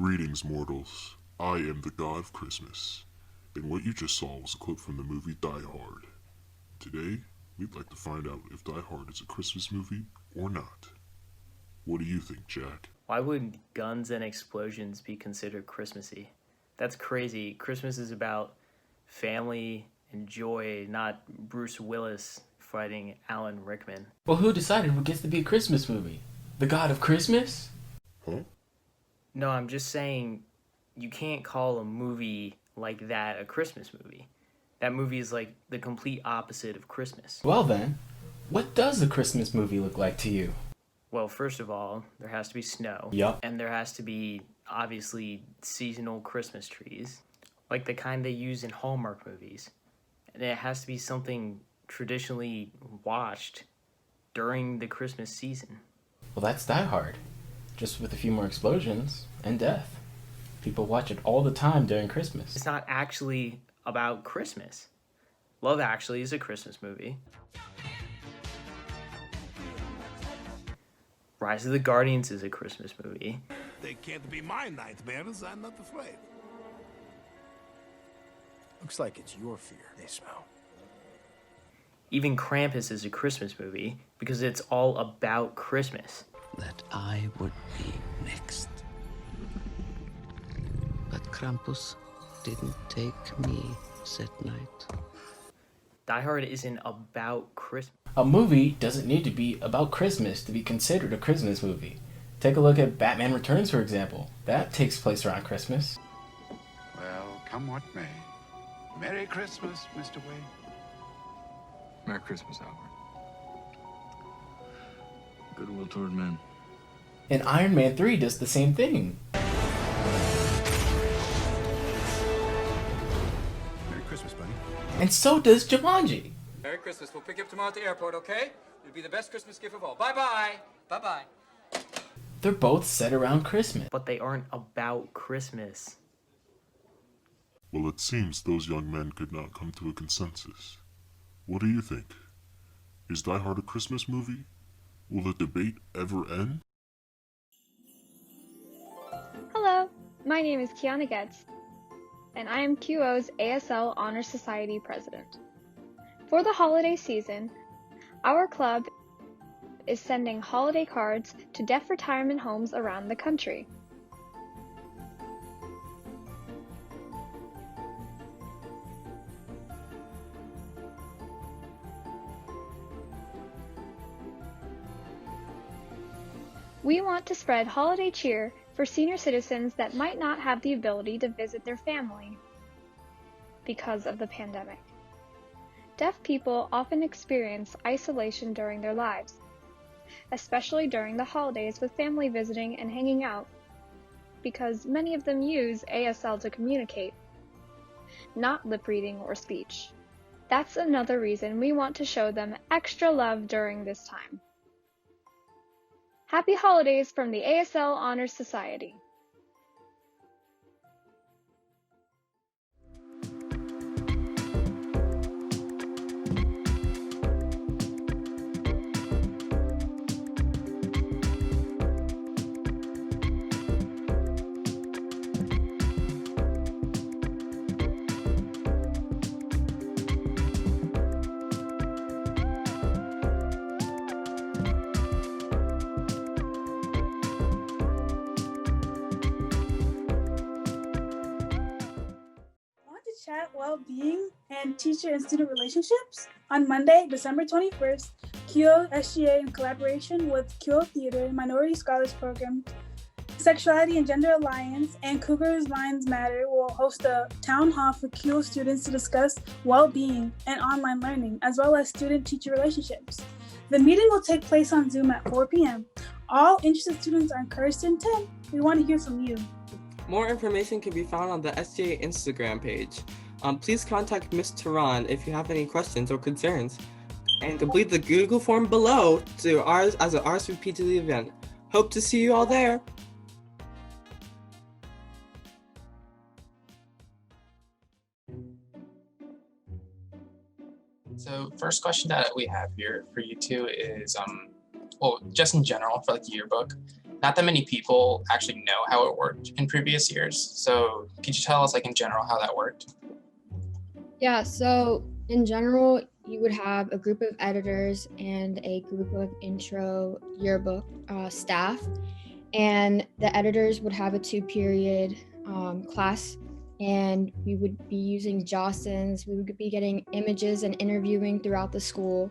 Greetings, mortals. I am the God of Christmas, and what you just saw was a clip from the movie Die Hard. Today, we'd like to find out if Die Hard is a Christmas movie or not. What do you think, Jack? Why would guns and explosions be considered Christmassy? That's crazy. Christmas is about family and joy, not Bruce Willis fighting Alan Rickman. Well, who decided what gets to be a Christmas movie? The God of Christmas? Huh? No, I'm just saying you can't call a movie like that a Christmas movie. That movie is like the complete opposite of Christmas. Well then, what does a Christmas movie look like to you? Well, first of all, there has to be snow. Yup. And there has to be, obviously, seasonal Christmas trees, like the kind they use in Hallmark movies. And it has to be something traditionally watched during the Christmas season. Well, that's Die Hard. Just with a few more explosions and death. People watch it all the time during Christmas. It's not actually about Christmas. Love Actually is a Christmas movie. Rise of the Guardians is a Christmas movie. They can't be my nightmares, I'm not afraid. Looks like it's your fear they smell. Even Krampus is a Christmas movie because it's all about Christmas. That I would be next. But Krampus didn't take me that night. Die Hard isn't about Christmas. A movie doesn't need to be about Christmas to be considered a Christmas movie. Take a look at Batman Returns, for example. That takes place around Christmas. Well, come what may. Merry Christmas, Mr. Wayne. Merry Christmas, Albert. Goodwill toward men. And Iron Man 3 does the same thing. Merry Christmas, buddy. And so does Jumanji. Merry Christmas. We'll pick you up tomorrow at the airport, okay? It'll be the best Christmas gift of all. Bye-bye. Bye-bye. They're both set around Christmas. But they aren't about Christmas. Well, it seems those young men could not come to a consensus. What do you think? Is Die Hard a Christmas movie? Will the debate ever end? Hello, my name is Kiana Getz, and I am QO's ASL Honor Society President. For the holiday season, our club is sending holiday cards to deaf retirement homes around the country. We want to spread holiday cheer for senior citizens that might not have the ability to visit their family because of the pandemic. Deaf people often experience isolation during their lives, especially during the holidays with family visiting and hanging out, because many of them use ASL to communicate, not lip reading or speech. That's another reason we want to show them extra love during this time. Happy holidays from the ASL Honor Society. Chat well-being and teacher and student relationships on Monday, December 21st. QO SGA, in collaboration with QO Theater, Minority Scholars Program, Sexuality and Gender Alliance, and Cougars Minds Matter will host a town hall for QO students to discuss well-being and online learning, as well as student-teacher relationships. The meeting will take place on Zoom at 4 p.m. All interested students are encouraged to attend. We want to hear from you. More information can be found on the SGA Instagram page. Please contact Ms. Tehran if you have any questions or concerns, and complete the Google form below to RSVP to the event. Hope to see you all there. So first question that we have here for you two is, well, just in general for like Yearbook, not that many people actually know how it worked in previous years. So could you tell us, like, in general, how that worked? Yeah, so in general, you would have a group of editors and a group of intro yearbook staff, and the editors would have a 2-period class, and we would be using Jostens. We would be getting images and interviewing throughout the school.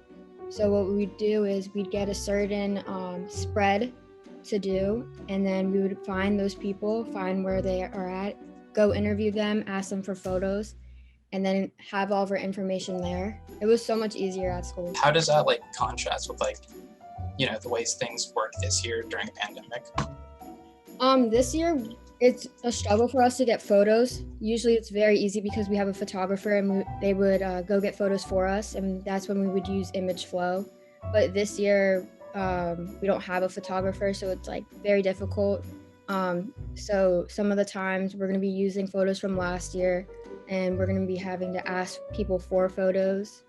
So what we'd do is we'd get a certain spread to do, and then we would find those people, find where they are at, go interview them, ask them for photos, and then have all of our information there. It was so much easier at school. How does that like contrast with, like, you know, the ways things work this year during the pandemic? This year it's a struggle for us to get photos. Usually it's very easy because we have a photographer, and they would go get photos for us, and that's when we would use image flow. But this year we don't have a photographer, so it's like very difficult. So some of the times we're going to be using photos from last year, and we're going to be having to ask people for photos.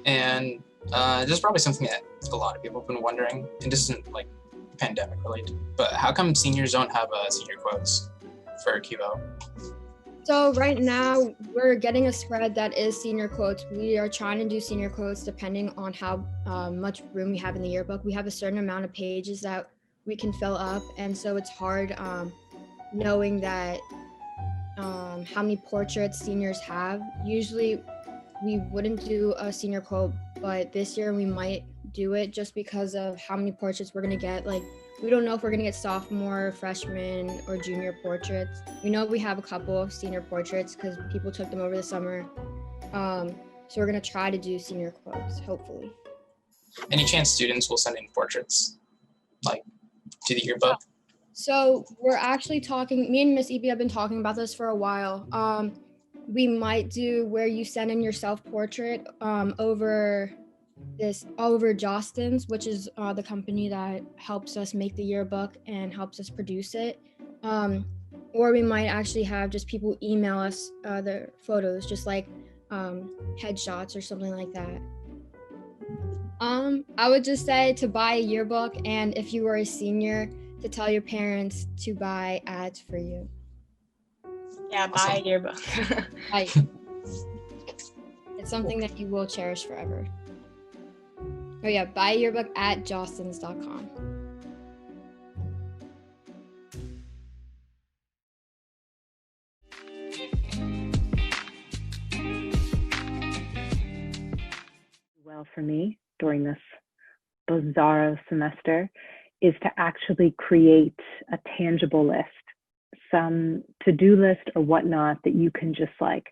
And this is probably something that a lot of people have been wondering, and this isn't like pandemic related, but how come seniors don't have senior quotes for QO? So right now we're getting a spread that is senior quotes. We are trying to do senior quotes depending on how much room we have in the yearbook. We have a certain amount of pages that we can fill up, and so it's hard knowing that how many portraits seniors have. Usually we wouldn't do a senior quote, but this year we might do it just because of how many portraits we're gonna get. Like, we don't know if we're gonna get sophomore, freshman, or junior portraits. We know we have a couple of senior portraits because people took them over the summer. So we're gonna try to do senior quotes, hopefully. Any chance students will send in portraits, like, to the yearbook? So we're actually talking, me and Miss Evie have been talking about this for a while. We might do where you send in your self-portrait over Jostens, which is the company that helps us make the yearbook and helps us produce it. Or we might actually have just people email us their photos, just like headshots or something like that. I would just say to buy a yearbook, and if you were a senior, to tell your parents to buy ads for you. Yeah, buy a yearbook. It's something that you will cherish forever. Oh yeah, buy a yearbook at jostens.com. Well, for me, during this bizarro semester, is to actually create a tangible list, some to-do list or whatnot that you can just like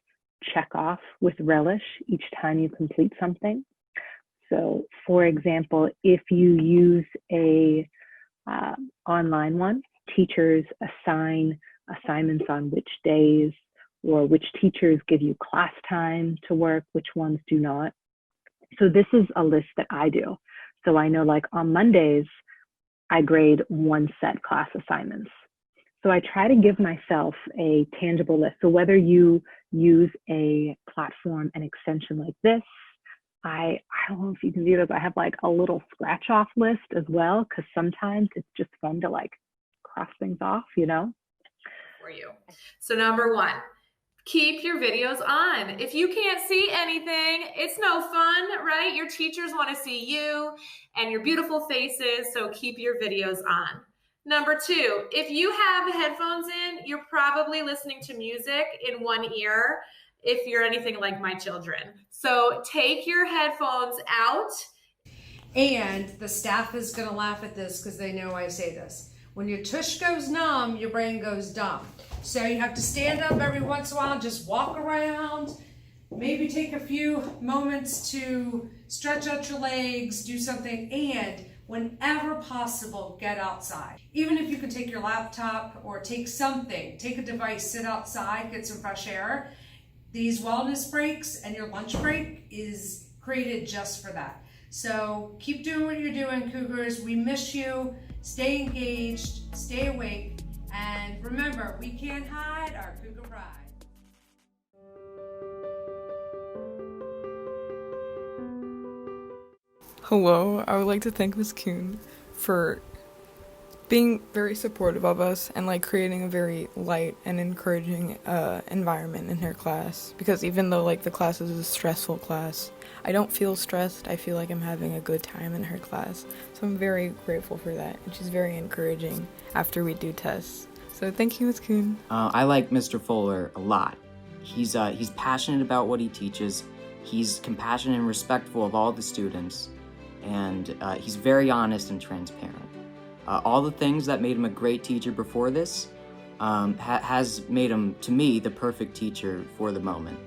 check off with relish each time you complete something. So for example, if you use a online one, teachers assign assignments on which days, or which teachers give you class time to work, which ones do not. So this is a list that I do. So I know, like, on Mondays, I grade 1 set class assignments. So I try to give myself a tangible list. So whether you use a platform, an extension like this, I don't know if you can see this, I have like a little scratch off list as well, because sometimes it's just fun to like cross things off, you know? For you. So number 1, keep your videos on. If you can't see anything, it's no fun, right? Your teachers want to see you and your beautiful faces, so keep your videos on. Number 2, if you have headphones in, you're probably listening to music in one ear if you're anything like my children. So take your headphones out. And the staff is going to laugh at this because they know I say this. When your tush goes numb, your brain goes dumb. So you have to stand up every once in a while, just walk around, maybe take a few moments to stretch out your legs, do something, and whenever possible, get outside. Even if you can take your laptop or take something, take a device, sit outside, get some fresh air. These wellness breaks and your lunch break is created just for that. So keep doing what you're doing, Cougars. We miss you. Stay engaged, stay awake, and remember, we can't hide our Cougar pride. Hello, I would like to thank Ms. Kuhn for being very supportive of us and like creating a very light and encouraging environment in her class, because even though like the class is a stressful class, I don't feel stressed. I feel like I'm having a good time in her class, so I'm very grateful for that, and she's very encouraging after we do tests. So thank you, Ms. Kuhn. I like Mr. Fuller a lot. He's passionate about what he teaches. He's compassionate and respectful of all the students, and he's very honest and transparent. All the things that made him a great teacher before this has made him, to me, the perfect teacher for the moment.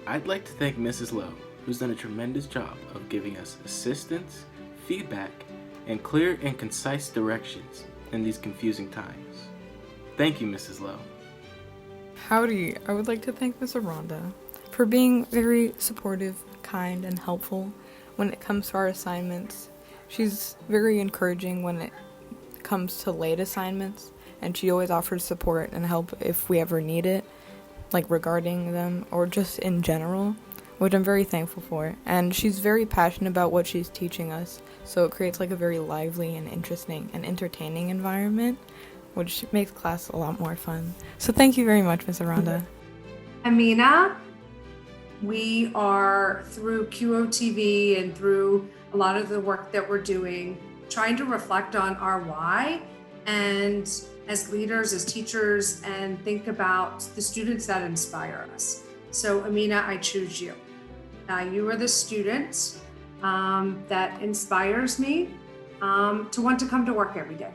I'd like to thank Mrs. Lowe, who's done a tremendous job of giving us assistance, feedback, and clear and concise directions in these confusing times. Thank you, Mrs. Lowe. Howdy, I would like to thank Ms. Aranda for being very supportive, kind, and helpful when it comes to our assignments. She's very encouraging when it comes to late assignments, and she always offers support and help if we ever need it, like regarding them or just in general, which I'm very thankful for. And she's very passionate about what she's teaching us, so it creates like a very lively and interesting and entertaining environment, which makes class a lot more fun. So thank you very much, Ms. Aranda. Amina, we are through QOTV and through a lot of the work that we're doing, trying to reflect on our why, and as leaders, as teachers, and think about the students that inspire us. So Amina, I choose you. You are the student that inspires me to want to come to work every day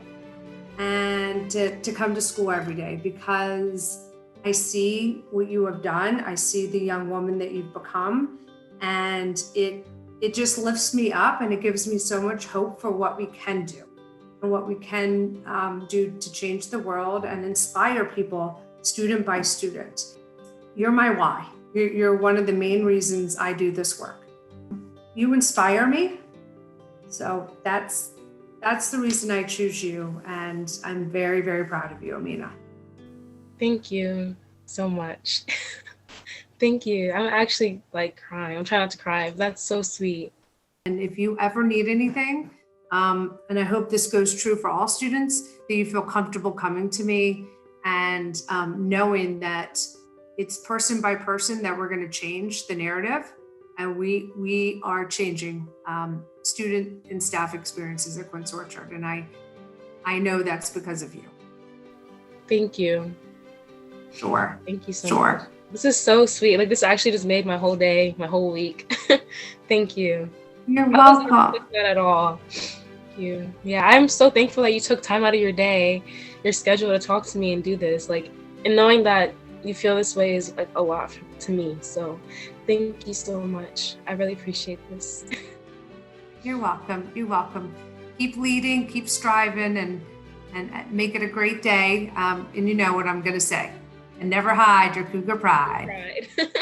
and to come to school every day, because I see what you have done. I see the young woman that you've become, and it just lifts me up, and it gives me so much hope for what we can do and what we can do to change the world and inspire people student by student. You're my why. You're one of the main reasons I do this work. You inspire me. So that's the reason I choose you. And I'm very, very proud of you, Amina. Thank you so much. Thank you. I'm actually like crying. I'm trying not to cry, but that's so sweet. And if you ever need anything, and I hope this goes true for all students, that you feel comfortable coming to me and knowing that it's person by person that we're going to change the narrative. And we are changing student and staff experiences at Quince Orchard. And I know that's because of you. Thank you. Sure. Thank you so much. This is so sweet. Like, this actually just made my whole day, my whole week. Thank you. You're I wasn't welcome. expecting that at all. Thank you. Yeah, I'm so thankful that you took time out of your day, your schedule, to talk to me and do this. Like, and knowing that you feel this way is like a lot to me. So thank you so much. I really appreciate this. You're welcome. You're welcome. Keep leading, keep striving, and make it a great day. And you know what I'm going to say. And never hide your cougar pride. Right.